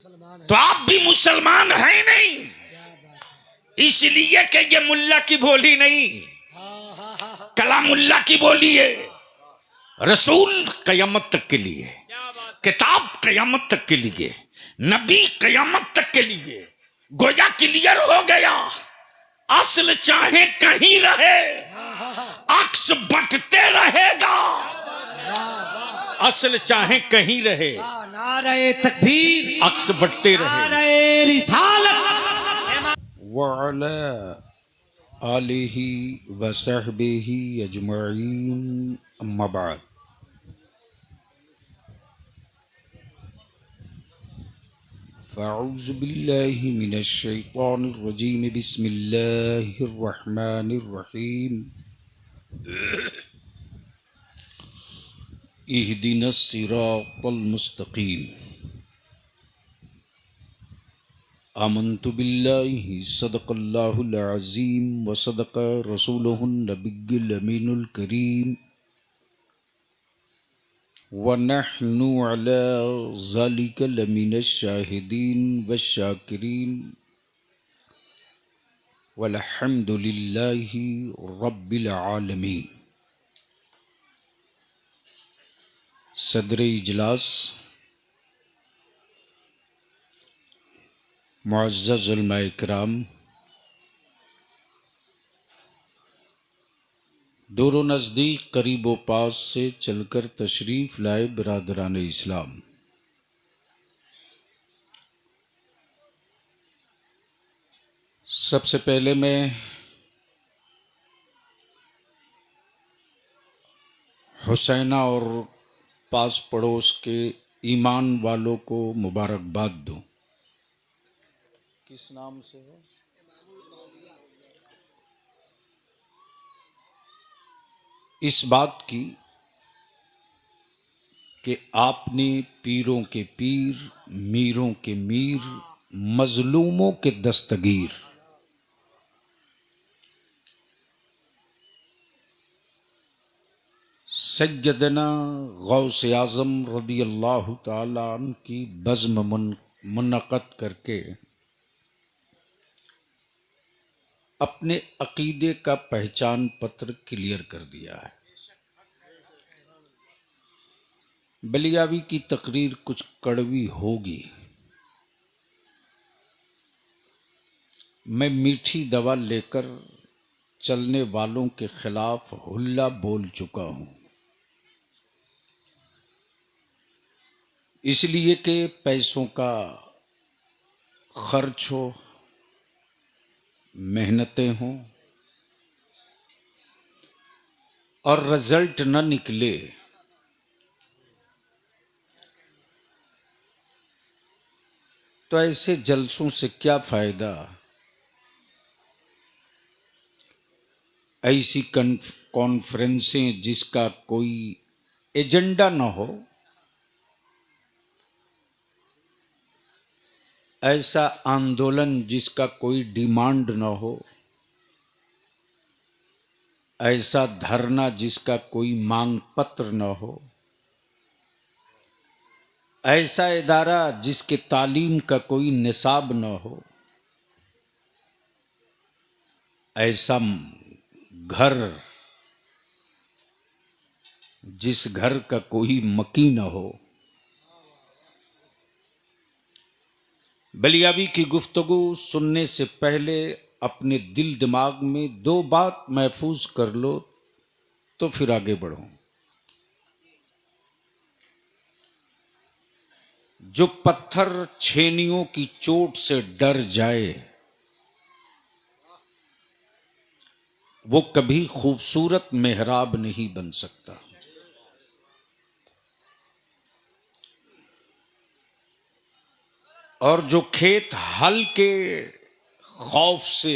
तो आप भी मुसलमान हैं नहीं, इसलिए कि ये मुल्ला की बोली नहीं, कलामुल्ला की बोली है। रसूल कयामत तक के लिए, किताब कयामत तक के लिए, नबी कयामत तक के लिए। गोया क्लियर हो गया, असल चाहे कहीं रहे, अक्स बटते रहेगा। असल चाहे कहीं रहे, नारे तकबीर, अक्स बटते रहे। नारे रिसालत। वअला आलिहि व सहबिहि अजमईन, अम्मा बाद। फ़अऊज़ु बिल्लाहि मिनश शैतानिर रजीम, बिस्मिल्लाहिर रहमानिर रहीम। इहदिनस सिरातल मुस्तकीम। आमन्तु बिल्लाहि सदक़ल्लाहुल अज़ीम व सदक़ रसूलुहुन नबिय्युल अमीनुल करीम व नहनु अला ज़ालिका लमिनश शाहिदीन वश्शाकिरीन वल्हम्दुलिल्लाहि रब्बिल आलमीन। सदर इजलास मुअज़्ज़ज़ उलमा इकराम, दूर नज़दीक, करीब व पास से चलकर तशरीफ़ लाए बिरादरान इस्लाम, सबसे पहले मैं हुसैना और पास पड़ोस के ईमान वालों को मुबारकबाद दूं। किस नाम से हो? इस बात की कि आपने पीरों के पीर, मीरों के मीर, मजलूमों के दस्तगीर, सैयदना गौस आज़म रदियल्लाहु ताला अन्हु की बज़्म मुनक़्क़द करके अपने अकीदे का पहचान पत्र क्लियर कर दिया है। बलियावी की तकरीर कुछ कड़वी होगी। मैं मीठी दवा लेकर चलने वालों के खिलाफ हुल्ला बोल चुका हूं, इसलिए कि पैसों का खर्च हो, मेहनतें हों और रिजल्ट न निकले तो ऐसे जलसों से क्या फायदा। ऐसी कॉन्फ्रेंसें जिसका कोई एजेंडा न हो, ऐसा आंदोलन जिसका कोई डिमांड न हो, ऐसा धरना जिसका कोई मांग पत्र न हो, ऐसा इदारा जिसके तालीम का कोई निसाब न हो, ऐसा घर जिस घर का कोई मकी न हो। बलियावी की गुफ्तगू सुनने से पहले अपने दिल दिमाग में दो बात महफूज कर लो तो फिर आगे बढ़ो। जो पत्थर छेनियों की चोट से डर जाए वो कभी खूबसूरत मेहराब नहीं बन सकता। और जो खेत हल के खौफ से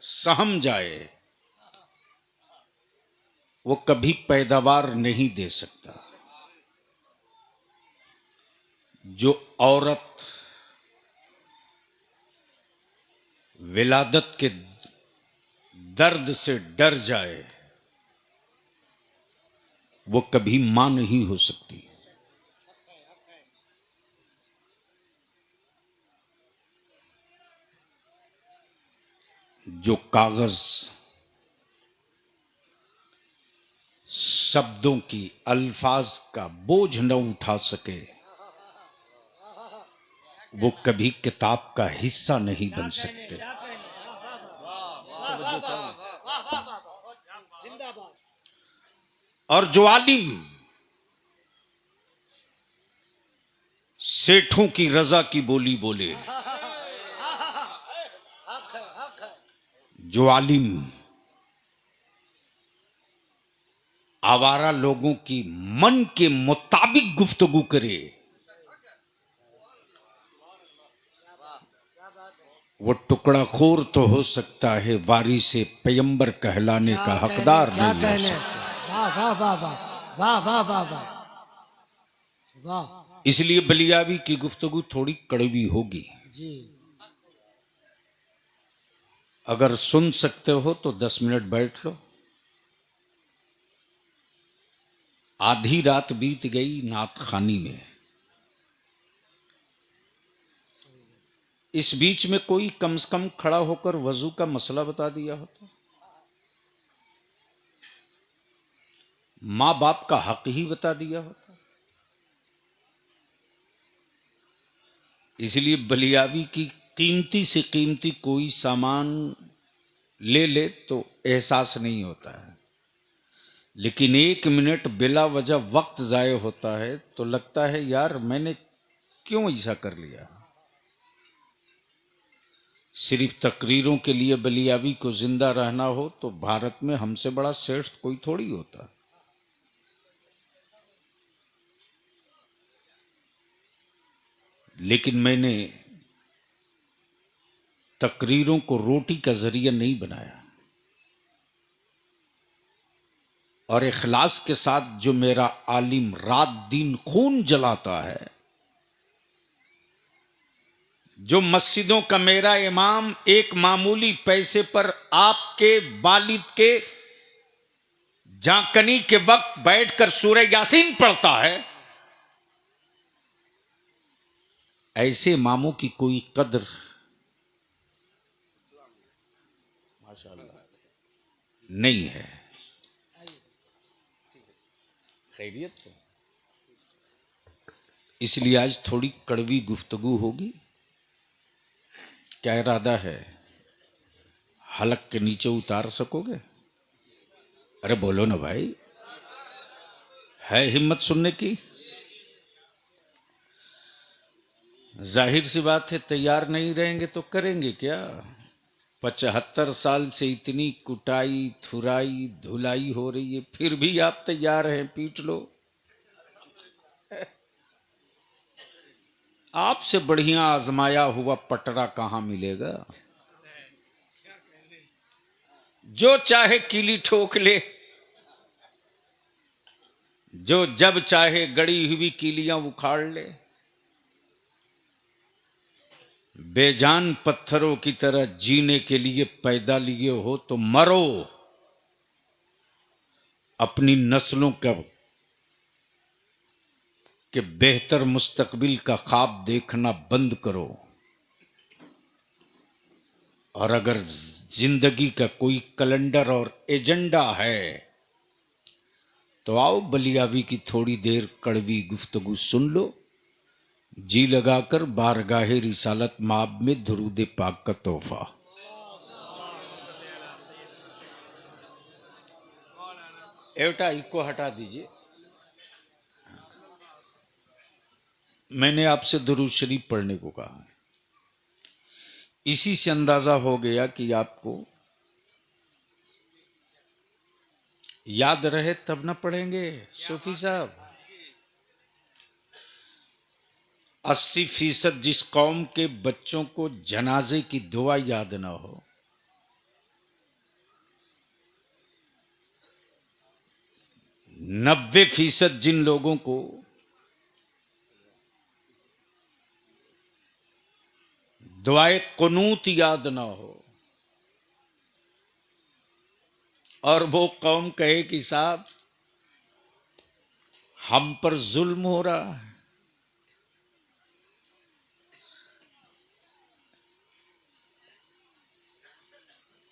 सहम जाए वो कभी पैदावार नहीं दे सकता। जो औरत विलादत के दर्द से डर जाए वो कभी मां नहीं हो सकती। जो कागज शब्दों की अल्फाज का बोझ न उठा सके वो कभी किताब का हिस्सा नहीं बन सकते। और जो आलिम सेठों की रजा की बोली बोले, जो आलिम आवारा लोगों की मन के मुताबिक गुफ्तगू करे, वो टुकड़ा खोर तो हो सकता है, वारिसे पैगंबर कहलाने का हकदार क्या नहीं हो कहने। सकता। वाह वाह वाह वाह वाह वाह वाह वाह वाह इसलिए बलियावी की गुफ्तगू थोड़ी कड़वी होगी। जी। अगर सुन सकते हो तो 10 मिनट बैठ लो। आधी रात बीत गई नात खानी में। इस बीच में कोई कम से कम खड़ा होकर वजू का मसला बता दिया होता। मां बाप का हक ही बता दिया होता। इसलिए बलियावी की कीमती से कीमती कोई सामान ले ले तो एहसास नहीं होता है, लेकिन 1 मिनट बिला वजह वक्त जाय होता है तो लगता है यार मैंने क्यों ऐसा कर लिया। सिर्फ तकरीरों के लिए बलियावी को जिंदा रहना हो तो भारत में हमसे बड़ा श्रेष्ठ कोई थोड़ी होता। लेकिन मैंने तकरीरों को रोटी का जरिया नहीं बनाया, और इखलास के साथ जो मेरा आलिम रात दिन खून जलाता है, जो मस्जिदों का मेरा इमाम एक मामूली पैसे पर आपके वालिद के जाकनी के वक्त बैठकर सूरह यासीन पढ़ता है, ऐसे इमामों की कोई कदर माशाअल्लाह नहीं है। खैरियत से इसलिए आज थोड़ी कड़वी गुफ्तगू होगी। क्या इरादा है, हलक के नीचे उतार सकोगे? अरे बोलो ना भाई, है हिम्मत सुनने की? जाहिर सी बात है, तैयार नहीं रहेंगे तो करेंगे क्या? 75 साल से इतनी कुटाई थुराई धुलाई हो रही है, फिर भी आप तैयार हैं, पीट लो। आपसे बढ़िया आजमाया हुआ पटरा कहां मिलेगा? जो चाहे कीली ठोक ले, जो जब चाहे गड़ी हुई कीलियां उखाड़ ले, बेजान पत्थरों की तरह जीने के लिए पैदा लिए हो तो मरो। अपनी नस्लों का कि बेहतर मुस्तकबिल का ख्वाब देखना बंद करो। और अगर जिंदगी का कोई कैलेंडर और एजेंडा है तो आओ बलियावी की थोड़ी देर कड़वी गुफ्तगू सुन लो। जी लगाकर बारगाहे रिसालत माब में दुरूद पाक का तोहफा। एवटा इको हटा दीजिए। मैंने आपसे दुरूद शरीफ पढ़ने को कहा, इसी से अंदाजा हो गया कि आपको याद रहे तब ना पढ़ेंगे। सूफी साहब, 80% जिस कौम के बच्चों को जनाजे की दुआ याद ना हो, 90% जिन लोगों को दुआए कुनूत याद ना हो, और वो कौम कहे कि साहब हम पर जुल्म हो रहा है,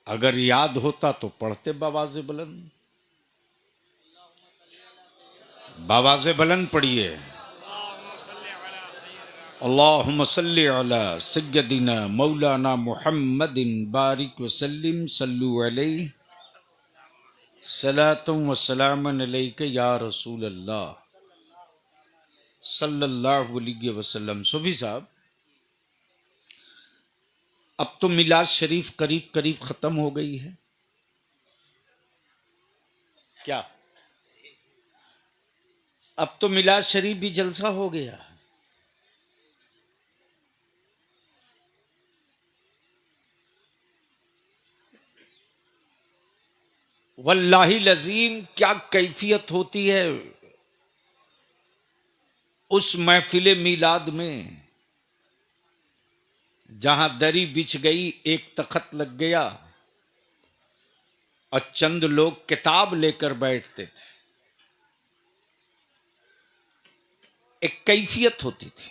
अगर याद होता तो पढ़ते बावाज़े बुलंद। बावाज़े बुलंद पढ़िए। अल्लाहुम्मा सल्ली अला सय्यदिना मौलाना मुहम्मदिन बारिक वसल्लिम सल्लु अलैहि सलातुम व सलामन अलैका या रसूल अल्लाह सल्लल्लाहु अलैहि वसल्लम। सूफी साहब, अब तो मिलाद शरीफ करीब करीब खत्म हो गई है क्या? अब तो मिलाद शरीफ भी जलसा हो गया। वल्लाही लजीम, क्या कैफियत होती है उस महफिल मिलाद में जहां दरी बिछ गई, एक तख्त लग गया और चंद लोग किताब लेकर बैठते थे। एक कैफियत होती थी।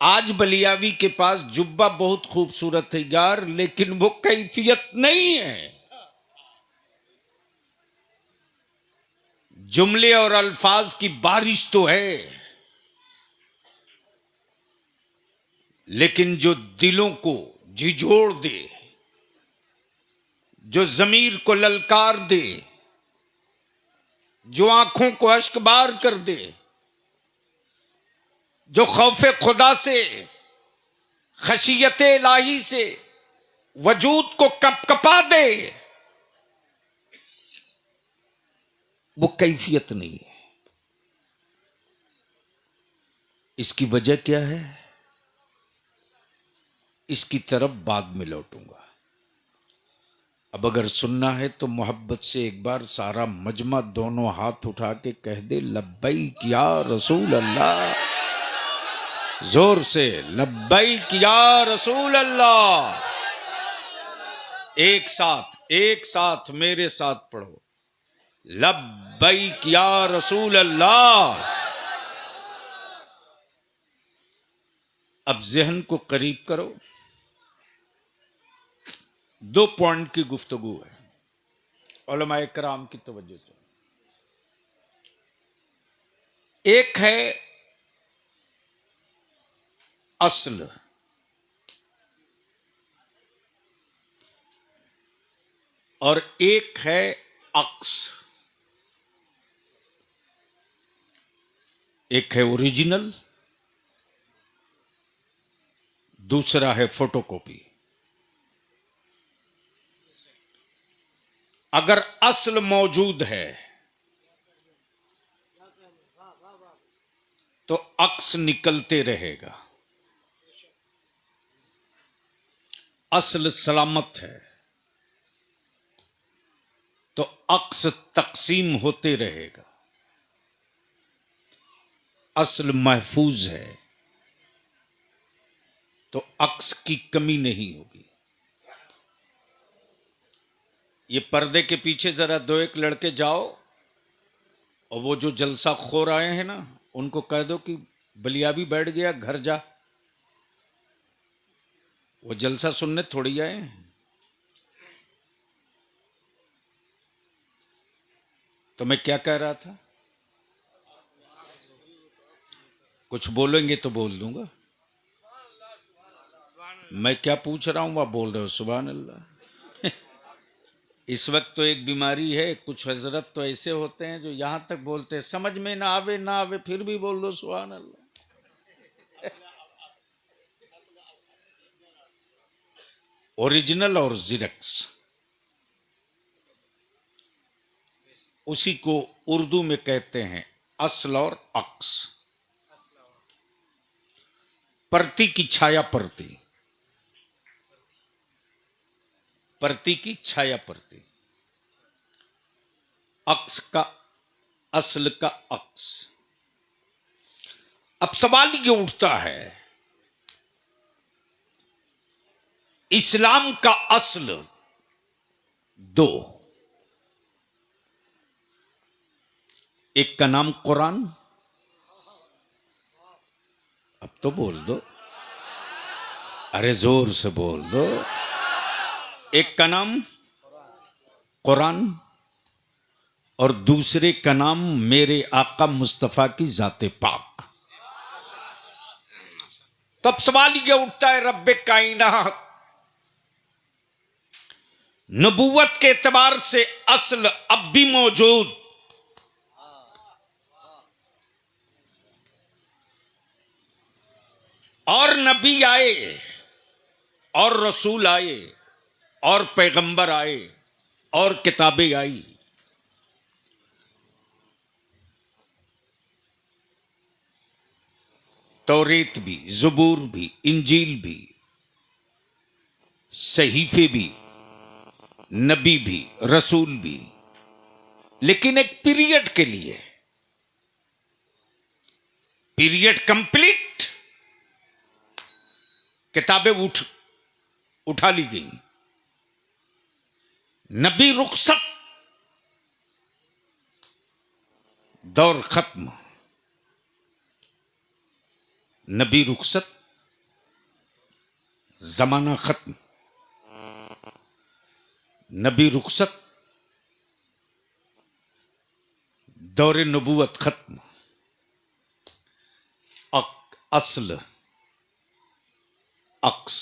आज बलियावी के पास जुब्बा बहुत खूबसूरत है यार, लेकिन वो कैफियत नहीं है। जुमले और अल्फाज की बारिश तो है, लेकिन जो दिलों को झिझोड़ दे, जो जमीर को ललकार दे, जो आंखों को अश्कबार कर दे, जो खौफे खुदा से, खशियत इलाही से वजूद को कपकपा दे, वो कैफियत नहीं है। इसकी वजह क्या है, इसकी तरफ बाद में लौटूंगा। अब अगर सुनना है तो मोहब्बत से एक बार सारा मजमा दोनों हाथ उठा के कह दे, लब्बैक या रसूल अल्लाह। जोर से, लब्बैक या रसूल अल्लाह। एक साथ मेरे साथ पढ़ो, लब्बैक या रसूल अल्लाह। अब जहन को करीब करो। 2 पॉइंट की गुफ्तगू है, उलमाए कराम की तवज्जो से। एक है अस्ल, और एक है अक्स। एक है ओरिजिनल, दूसरा है फोटोकॉपी। अगर असल मौजूद है तो अक्स निकलते रहेगा। असल सलामत है तो अक्स तकसीम होते रहेगा। असल महफूज है तो अक्स की कमी नहीं होगी। ये पर्दे के पीछे जरा 2-1 लड़के जाओ और वो जो जलसा खोर आए हैं ना, उनको कह दो कि बलियाबी बैठ गया, घर जा। वो जलसा सुनने थोड़ी आए हैं। तो मैं क्या कह रहा था, कुछ बोलेंगे तो बोल दूंगा। मैं क्या पूछ रहा हूं, वह बोल रहे हो सुभान अल्लाह। इस वक्त तो एक बीमारी है, कुछ हजरत तो ऐसे होते हैं जो यहां तक बोलते हैं, समझ में ना आवे फिर भी बोल दो सुभान अल्लाह। ओरिजिनल और जिरक्स, उसी को उर्दू में कहते हैं असल और अक्स। परती की छाया परती, परती की छाया परती, अक्स का, असल का अक्स। अब सवाल ये उठता है, इस्लाम का असल 2, एक का नाम कुरान। अब तो बोल दो, अरे जोर से बोल दो। एक का नाम कुरान और दूसरे का नाम मेरे आका मुस्तफा की जाते पाक। तब सवाल ये उठता है, रब्बे कायनात नबूवत के एतबार से असल अब भी मौजूद, और नबी आए और रसूल आए और पैगंबर आए और किताबें आई, तौरेत भी, ज़बूर भी, इंजील भी, सहीफे भी, नबी भी, रसूल भी, लेकिन एक पीरियड के लिए। पीरियड कंप्लीट, किताबें उठा ली गई, नबी रुखसत, दौर खत्म। नबी रुखसत, जमाना खत्म। नबी रुखसत, दौर नबूवत खत्म। असल अक्स।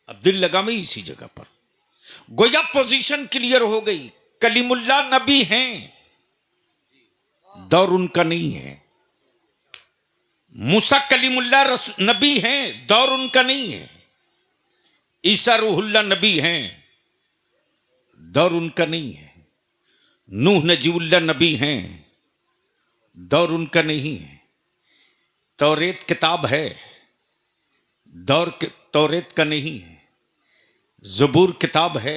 अब दिल लगा मैं इसी जगह पर, गोया पोजीशन क्लियर हो गई। कलीमुल्लाह नबी हैं, दौर उनका नहीं है। मूसा कलीमुल्लाह नबी हैं, दौर उनका नहीं है। ईसा रूहुल्लाह नबी हैं, दौर उनका नहीं है। नूह नजीउल्लाह नबी हैं, दौर उनका नहीं है। तौरेत किताब है, तौरेत का नहीं है। ज़बूर किताब है,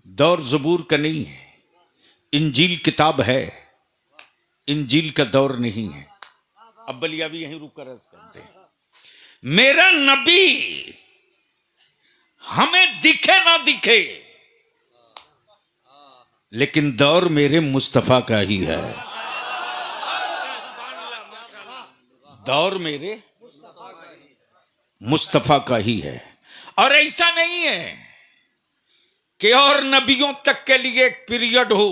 दौर ज़बूर का नहीं है। इंजील किताब है, इंजील का दौर नहीं है। अब बलिया भी यहीं रुक कर अर्ज करते हैं, मेरा नबी हमें दिखे ना दिखे, लेकिन दौर मेरे मुस्तफा का ही है। दौर मेरे मुस्तफा का ही है। और ऐसा नहीं है कि और नबियों तक के लिए एक पीरियड हो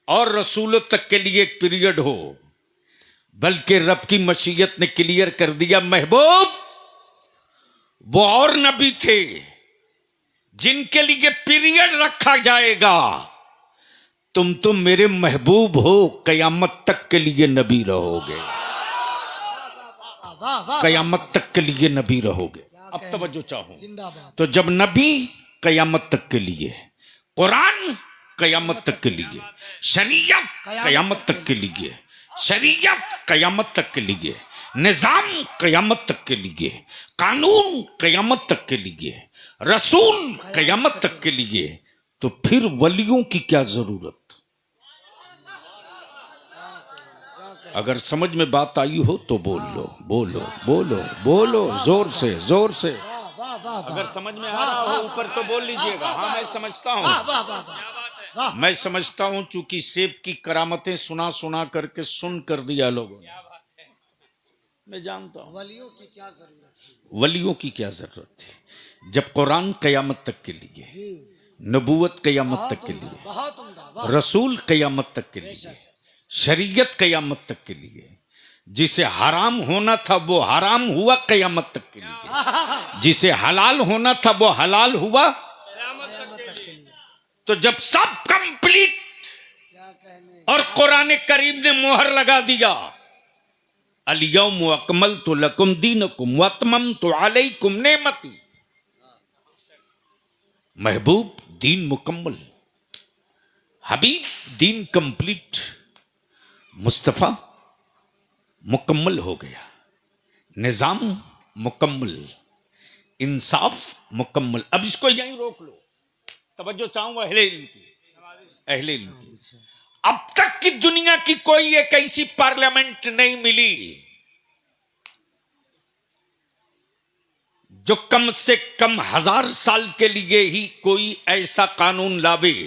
और रसूलों तक के लिए एक पीरियड हो, बल्कि रब की मशीयत ने क्लियर कर दिया, महबूब वो और नबी थे जिनके लिए पीरियड रखा जाएगा, तुम तो मेरे महबूब हो, कयामत तक के लिए नबी रहोगे। वाह वाह, कयामत तक के लिए नबी रहोगे। अब कहना। तवज्जो चाहो जिंदाबाद। तो जब नबी कयामत तक के लिए, कुरान कयामत तक के लिए, शरीयत कयामत तक के लिए, शरीयत कयामत तक के लिए, निजाम कयामत तक के लिए, कानून कयामत तक के लिए, रसूल कयामत तक के लिए, तो फिर वलियों की क्या जरूरत? अगर समझ में बात आई हो तो बोल लो, बोलो बोलो बोलो, जोर से जोर से। वाह वाह वाह, अगर समझ में आ रहा हो ऊपर तो बोल लीजिएगा। हाँ मैं समझता हूँ, वाह वाह वाह वाह, मैं समझता हूं, चूंकि सेब की करामतें सुना सुना करके सुन कर दिया लोगों ने। मैं जानता हूं वलियों की क्या जरूरत थी। वलियों की क्या जरूरत थी। जब कुरान कयामत तक के लिए, नबूवत कयामत तक के लिए, बहुत उम्दा, वाह। रसूल कयामत तक के लिए, शरीयत कयामत तक के लिए, जिसे हराम होना था वो हराम हुआ कयामत तक के लिए, जिसे हलाल होना था वो हलाल हुआ। तो जब सब कंप्लीट क्या कहने। और कुरान करीम ने मोहर लगा दिया, अल-यौम अकमलतु लकुम दीनकुम व अतममतु अलैकुम नेमती, महबूब दीन मुकम्मल, हबीब दीन कंप्लीट, मुस्तफा मुकम्मल हो गया, निजाम मुकम्मल, इंसाफ मुकम्मल। अब इसको यहीं रोक लो, तवज्जो चाहूंगा अहले इल्म की, अहले इल्म की। अब तक की दुनिया की कोई एक ऐसी पार्लियामेंट नहीं मिली जो कम से कम 1000 साल के लिए ही कोई ऐसा कानून लावे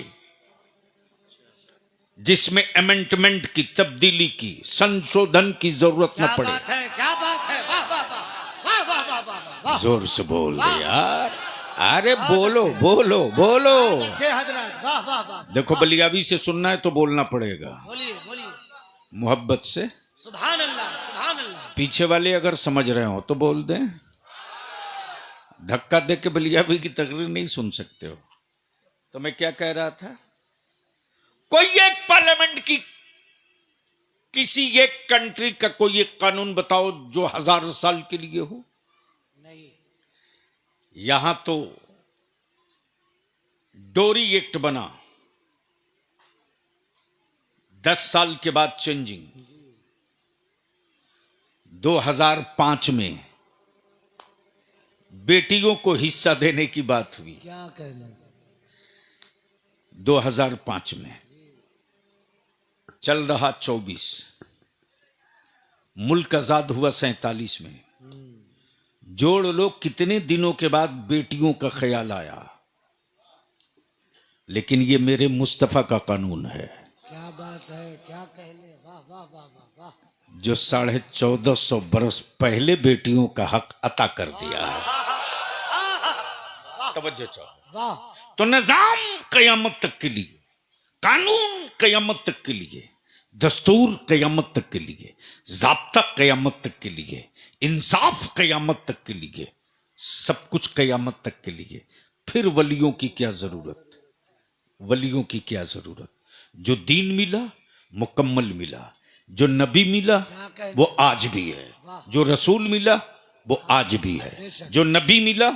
जिसमें अमेंडमेंट की, तब्दीली की, संशोधन की जरूरत न क्या पड़े। बात है, क्या बात है, वाह जोर से बोल दे यार, अरे बोलो बोलो बोलो। अच्छे हजरत, वाह वाह वाह। देखो बलियाबी से सुनना है तो बोलना पड़ेगा, बोलिए बोलिए। मोहब्बत से। सुभान अल्लाह सुभान अल्लाह। पीछे वाले अगर समझ रहे हो तो बोल दें, धक्का दे के बलियाबी की तकरीर नहीं सुन सकते हो। तो मैं क्या कह रहा था, कोई एक पार्लियामेंट की किसी एक कंट्री का कोई एक कानून बताओ जो 1000 साल के लिए हो। नहीं। यहां तो डोरी एक्ट बना, 10 साल के बाद चेंजिंग। 2005 में बेटियों को हिस्सा देने की बात हुई, क्या कहना। 2005 में। चल रहा 24, मुल्क आजाद हुआ 47 में। जोड़ लो कितने दिनों के बाद बेटियों का ख्याल आया। लेकिन ये मेरे मुस्तफा का कानून है, क्या बात है, क्या कहने, वाह वाह वाह वाह वाह। जो 1450 बरस पहले बेटियों का हक अता कर दिया है। तवज्जो चाहो। वाह। तो निजाम कयामत तक के लिए, कानून कयामत तक के लिए, दस्तूर कयामत तक के लिए, ज़ाब्ता कयामत तक के लिए, इंसाफ कयामत तक के लिए, सब कुछ कयामत तक के लिए। फिर वलियों की क्या जरूरत, वलियों की क्या जरूरत। जो दीन मिला मुकम्मल मिला, जो नबी मिला वो आज भी है, जो रसूल मिला वो आज भी है, जो नबी मिला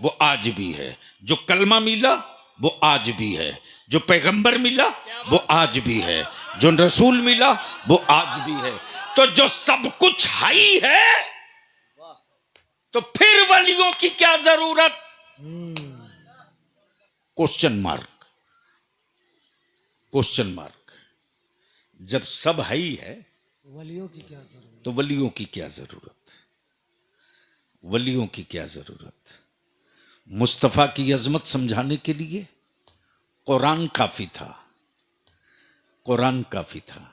वो आज भी है, जो कलमा मिला वो आज भी है, जो पैगंबर मिला वो आज भी है, जो रसूल मिला वो आज भी है। तो जो सब कुछ हाई है तो फिर वलियों की क्या जरूरत। Question mark, question mark. जब सब हाई है वलियों की क्या जरूरत। तो वलियों की क्या जरूरत, वलियों की क्या जरूरत। मुस्तफा की अजमत समझाने के लिए कुरान काफी था, कुरान काफी था।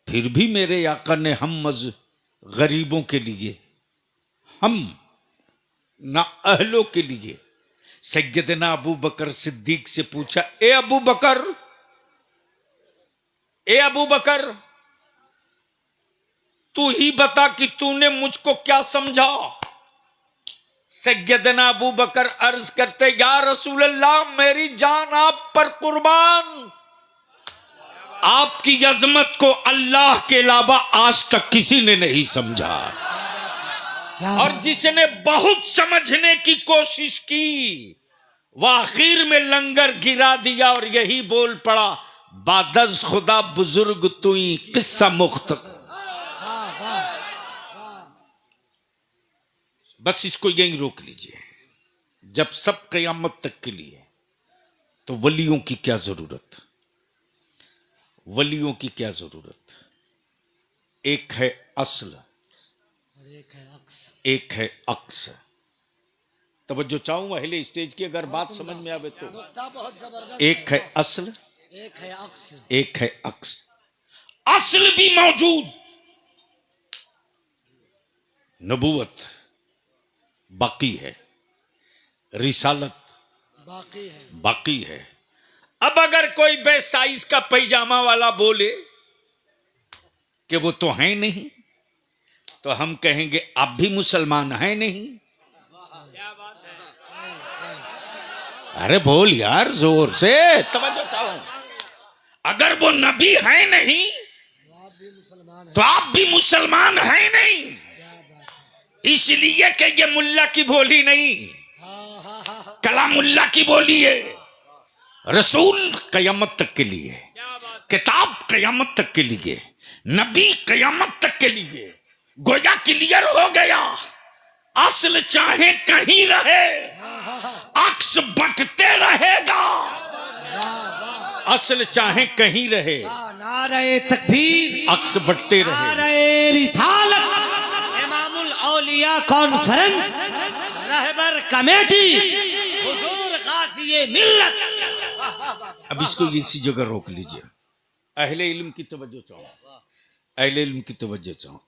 फिर भी मेरे आका ने हम गरीबों के लिए, हम ना अहलों के लिए, सैयदना अबू बकर सिद्दीक से पूछा, ए अबू बकर, ए अबू बकर, तू ही बता कि तूने मुझको क्या समझा। सैयदना अबू बकर अर्ज करते, या रसूल अल्लाह, मेरी जान आप पर कुर्बान, आपकी अजमत को अल्लाह के अलावा आज तक किसी ने नहीं समझा। और जिसने बहुत समझने की कोशिश की वह आखिर में लंगर गिरा दिया और यही बोल पड़ा, बादज खुदा बुजुर्ग तुई किस्सा मुख्तसर। बस इसको यहीं रोक लीजिए। जब सब कयामत तक के लिए, तो वलियों की क्या जरूरत, वलियों की क्या जरूरत। एक है असल और एक है अक्स, एक है अक्स। तवज्जो चाहूं अहले स्टेज की, अगर बात समझ में आवे तो। बहुत जबरदस्त। एक है असल, एक है अक्स, एक है अक्स। असल भी मौजूद, नबूवत बाकी है, रिसालत बाकी है, बाकी है। अब अगर कोई बेसाइज का पैजामा वाला बोले कि वो तो है नहीं, तो हम कहेंगे आप भी मुसलमान हैं नहीं। अरे बोल यार जोर से, तवज्जो चाहो। अगर वो नबी है नहीं आप भी मुसलमान हैं। तो आप भी मुसलमान हैं नहीं। इसलिए कि ये मुल्ला की बोली नहीं, कलामुल्ला की बोली है। रसूल कयामत तक के लिए, किताब कयामत तक के लिए, नबी कयामत तक के लिए। गोया क्लियर हो गया, असल चाहे कहीं रहे, अक्स बटते रहेगा। असल चाहे कहीं रहे, नारे तकबीर, अक्स बटते रहे। नारे रिसालत, इमामुल औलिया कॉन्फ्रेंस, रहबर कमेटी, हुजूर गाज़ी मिल्लत। अब इसको इसी जगह रोक लीजिए। अहले इल्म की तवज्जो चाहो, अहले इल्म की तवज्जो चाहो।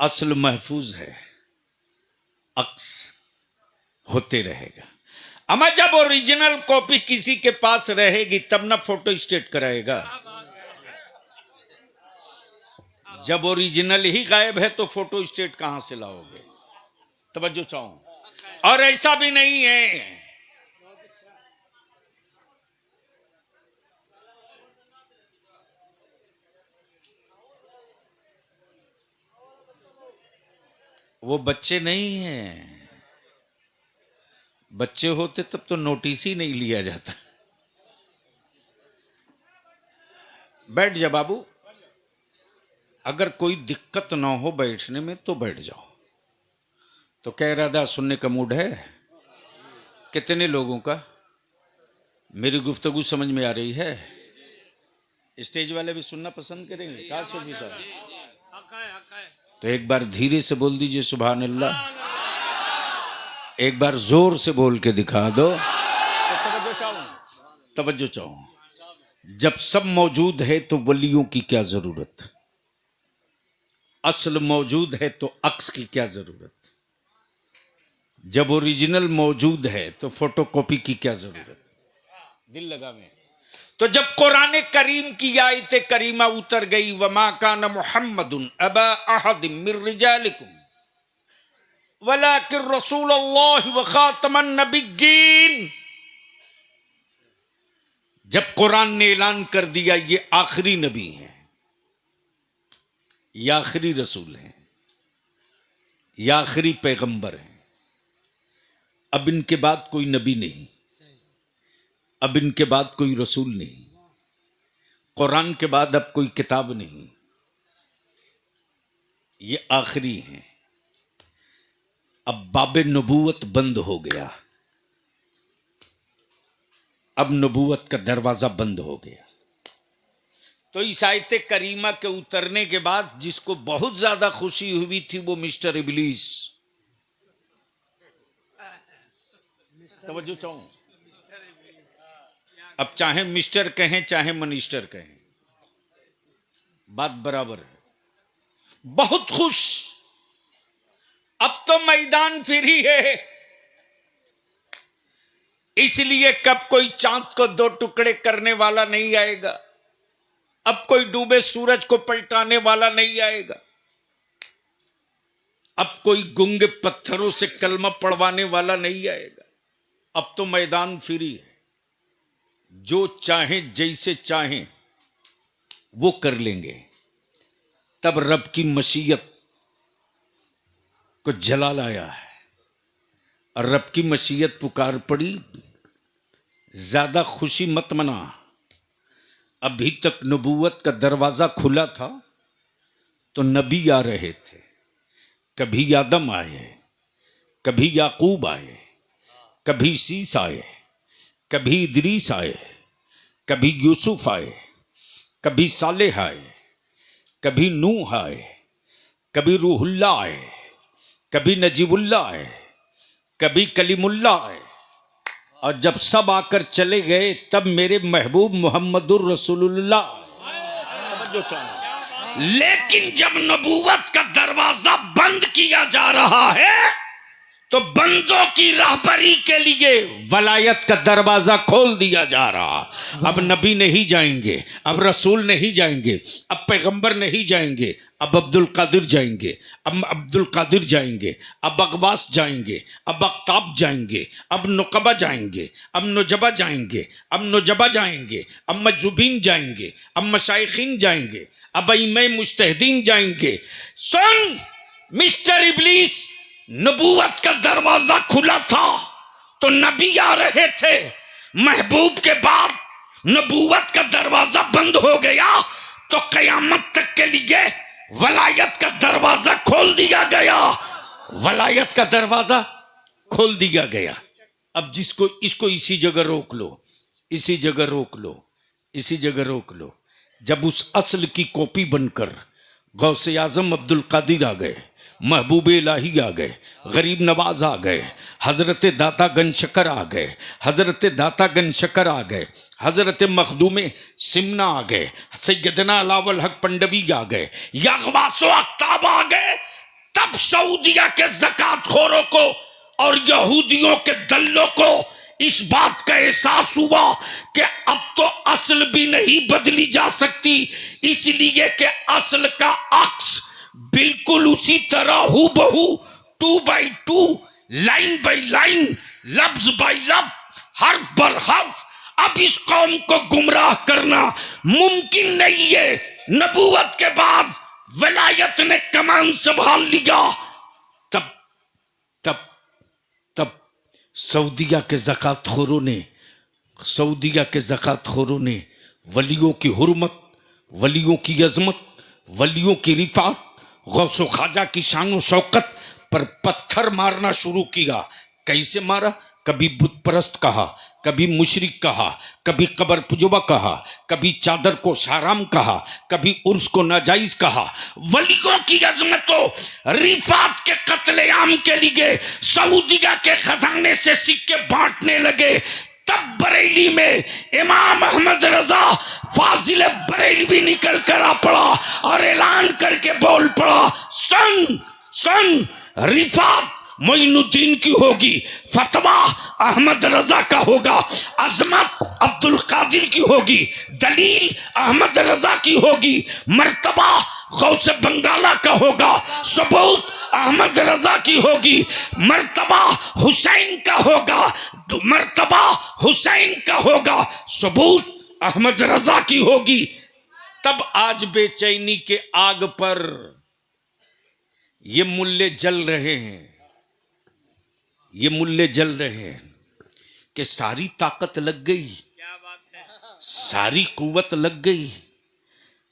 असल महफूज है, अक्स होते रहेगा। अमा जब ओरिजिनल कॉपी किसी के पास रहेगी तब ना फोटो स्टेट कराएगा। जब ओरिजिनल ही गायब है तो फोटो स्टेट कहां से लाओगे? तवज्जो चाहो। और ऐसा भी नहीं है, वो बच्चे नहीं हैं। बच्चे होते तब तो नोटिस ही नहीं लिया जाता। बैठ जा बाबू, अगर कोई दिक्कत ना हो बैठने में तो बैठ जाओ। तो क्या इरादा, सुनने का मूड है? कितने लोगों का मेरी गुफ्तगू समझ में आ रही है? स्टेज वाले भी सुनना पसंद करेंगे? कहा सुन साहब, तो एक बार धीरे से बोल दीजिए सुभान अल्लाह। एक बार जोर से बोल के दिखा दो। तवज्जो चाहो। जब सब मौजूद है तो वलियों की क्या जरूरत? असल मौजूद है तो अक्स की क्या जरूरत? जब ओरिजिनल मौजूद है तो फोटोकॉपी की क्या जरूरत? दिल लगा में। तो जब कुरान करीम की आयत करीमा उतर गई, वमा कान मुहम्मदुन अबा अहद मिर रिजालिकुम वलाकिन रसूलुल्लाह व खातमन नबिय्यीन, जब कुरान ने ऐलान कर दिया ये आखिरी नबी है, ये आखिरी रसूल हैं, ये आखिरी पैगंबर हैं, अब इनके बाद कोई नबी नहीं, अब इनके बाद कोई रसूल नहीं, कुरान के बाद अब कोई किताब नहीं, ये आखिरी हैं। अब बाबे नबूवत बंद हो गया, अब नबूवत का दरवाजा बंद हो गया। तो इस आयत करीमा के उतरने के बाद जिसको बहुत ज्यादा खुशी हुई थी वो मिस्टर इबलीस। तवज्जो चाहो। अब चाहे मिस्टर कहें चाहे मनिस्टर कहें, बात बराबर है। बहुत खुश, अब तो मैदान फ्री है। इसलिए कब कोई चांद को दो टुकड़े करने वाला नहीं आएगा, अब कोई डूबे सूरज को पलटाने वाला नहीं आएगा, अब कोई गूंगे पत्थरों से कलमा पढ़वाने वाला नहीं आएगा। अब तो मैदान फ्री है, जो चाहे जैसे चाहे वो कर लेंगे। तब रब की मशीयत को जलाल आया है और रब की मशीयत पुकार पड़ी, ज्यादा खुशी मत मना, अभी तक नबूवत का दरवाजा खुला था तो नबी आ रहे थे। कभी आदम आए, कभी याकूब आए, कभी सीस आए, कभी इदरीस आए, कभी यूसुफ आए, कभी सालेह आए, कभी नूह आए, कभी रूहुल्ला आए, कभी नजीबुल्ला आए, कभी कलीमुल्ला आए। और जब सब आकर चले गए तब मेरे महबूब मोहम्मदुर रसूलुल्लाह। लेकिन जब नबूवत का दरवाजा बंद किया जा रहा है तो बंदों की राहबरी के लिए वलायत का दरवाजा खोल दिया जा रहा। अब नबी नहीं जाएंगे, अब रसूल नहीं जाएंगे, अब पैगंबर नहीं जाएंगे, अब अब्दुल कादिर जाएंगे, अब अब्दुल कादिर जाएंगे, अब अगवास जाएंगे, अब अक्ताब जाएंगे, अब नुकबा जाएंगे, अब नुजबा जाएंगे, अब नुजबा जाएंगे, अब मजूबीन जाएंगे, अब मशाइखीन जाएंगे, अब इमाम मुज्तहिदीन जाएंगे। सुन मिस्टर इब्लीस, नबूवत का दरवाजा खुला था तो नबी आ रहे थे, महबूब के बाद नबूवत का दरवाजा बंद हो गया तो कयामत तक के लिए वलायत का दरवाजा खोल दिया गया, वलायत का दरवाजा खोल दिया गया। अब जिसको इसको इसी जगह रोक लो, इसी जगह रोक लो, इसी जगह रोक लो। जब उस असल की कॉपी बनकर गौसे आजम अब्दुल कादिर आ गए, महबूब इलाही आ गए, गरीब नवाज आ गए, हजरत दाता गंशकर आ गए, हजरत दाता गंशकर आ गए, हजरत मखदूम सिमना आ गए, सैयदना अलावल हक पंडवी आ गए, यागवासो अख्ताब आ गए, तब जब सऊदिया के ज़कात खोरों को और यहूदियों के दल्लों को इस बात का एहसास हुआ कि अब तो असल भी नहीं बदली जा सकती, इसलिए कि असल का अक्स बिल्कुल उसी तरह हूबहू 2x2 लाइन बाय लाइन लफ्ज बाय लफ्ज हर्फ बर हर्फ अब इस कौम को गुमराह करना मुमकिन नहीं है। नबूवत के बाद वलायत ने कमान संभाल लिया, तब तब तब सऊदिया के ज़कात खोरों ने वलियों की हुर्मत, वलियों की अजमत, वलियों की रिफात, गौसो ख्वाजा की शान शौकत पर पत्थर मारना शुरू किया। कैसे मारा? कभी बुत परस्त कहा, कभी मुशरिक कहा, कभी कबर पुजवा कहा, कभी चादर को साराम कहा, कभी उर्स को नाजायज कहा। वलियों की अजमतों रिफात के कत्लेआम के लिए सऊदिया के खजाने से सिक्के बांटने लगे। तब बरेली में इमाम अहमद रजा फाजिल बरेलवी निकल कर आ पड़ा और ऐलान करके बोल पड़ा, सन रिफात मोइनुद्दीन की होगी, फतवा अहमद रजा का होगा, अजमत अब्दुल कादिर की होगी, दलील अहमद रजा की होगी, मर्तबा गौसे बंगाला का होगा, सबूत अहमद रजा की होगी, मर्तबा हुसैन का होगा, मर्तबा हुसैन का होगा, सबूत अहमद रजा की होगी। तब आज बेचैनी के आग पर ये मुल्ले जल रहे हैं, ये मुल्ले जल रहे हैं कि सारी ताकत लग गई, सारी कुव्वत लग गई,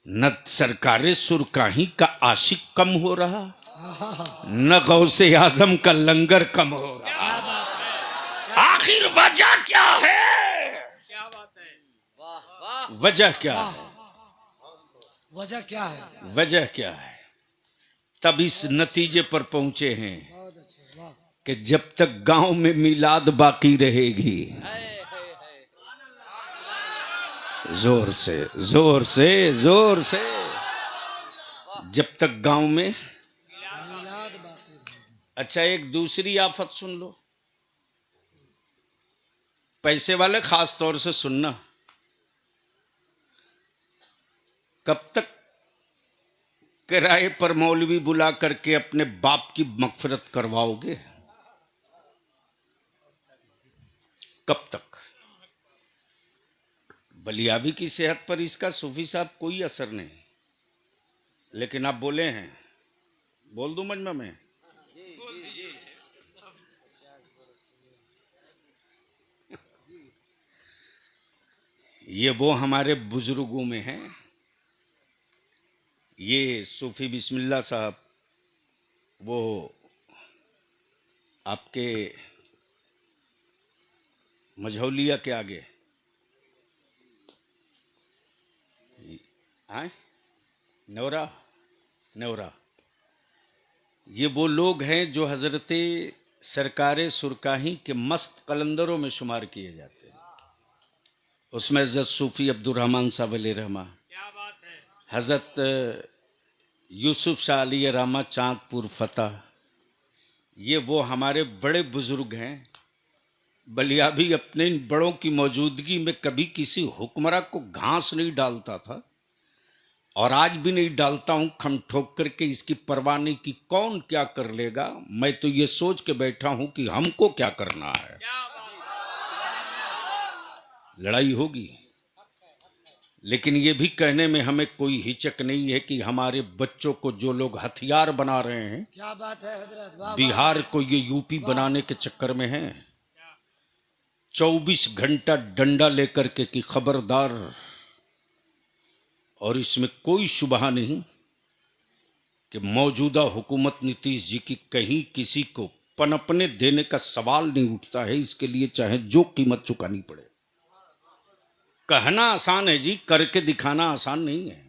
न सरकारे सुरकाही का आशिक कम हो रहा, न गौसे आजम का लंगर कम हो रहा। आखिर वजह क्या है? वजह क्या है? वजह क्या है? वजह क्या है? तब इस नतीजे पर पहुंचे हैं बहुत अच्छे, वाह। कि जब तक गांव में मिलाद बाकी रहेगी, जोर से जोर से जोर से, जब तक गांव में। मिलाद बाकी है। अच्छा, एक दूसरी आफत सुन लो, पैसे वाले खास तौर से सुनना। कब तक किराए पर मौलवी बुला करके अपने बाप की मगफिरत करवाओगे? कब तक? बलियाबी की सेहत पर इसका सूफी साहब कोई असर नहीं, लेकिन आप बोले हैं, बोल दूं मजमा में? ये वो हमारे बुजुर्गों में हैं, ये सूफी बिस्मिल्लाह साहब, वो आपके मझौलिया के आगे आए, नौरा, ये वो लोग हैं जो हजरते सरकारे सुरकाही के मस्त कलंदरों में शुमार किए जाते हैं। उसमें हजरत सूफी अब्दुर्रहमान साहब अलैहि रहमा, हजरत यूसुफ शाह अली रामा चांदपुर फतेह, ये वो हमारे बड़े बुजुर्ग हैं। बलियाबी अपने इन बड़ों की मौजूदगी में कभी किसी हुक्मरान को घास नहीं डालता था, और आज भी नहीं डालता हूं, खम ठोक करके, इसकी परवाह नहीं कि कौन क्या कर लेगा। मैं तो ये सोच के बैठा हूं कि हमको क्या करना है। लड़ाई होगी, लेकिन ये भी कहने में हमें कोई हिचक नहीं है कि हमारे बच्चों को जो लोग हथियार बना रहे हैं, क्या बात है हजरत, वाह, बिहार को ये यूपी बनाने के चक्कर में हैं, 24 घंटा डंडा लेकर के कि खबरदार। और इसमें कोई शुबहा नहीं कि मौजूदा हुकूमत नीतीश जी की कहीं किसी को पनपने देने का सवाल नहीं उठता है। इसके लिए चाहे जो कीमत चुकानी पड़े। कहना आसान है जी, करके दिखाना आसान नहीं है।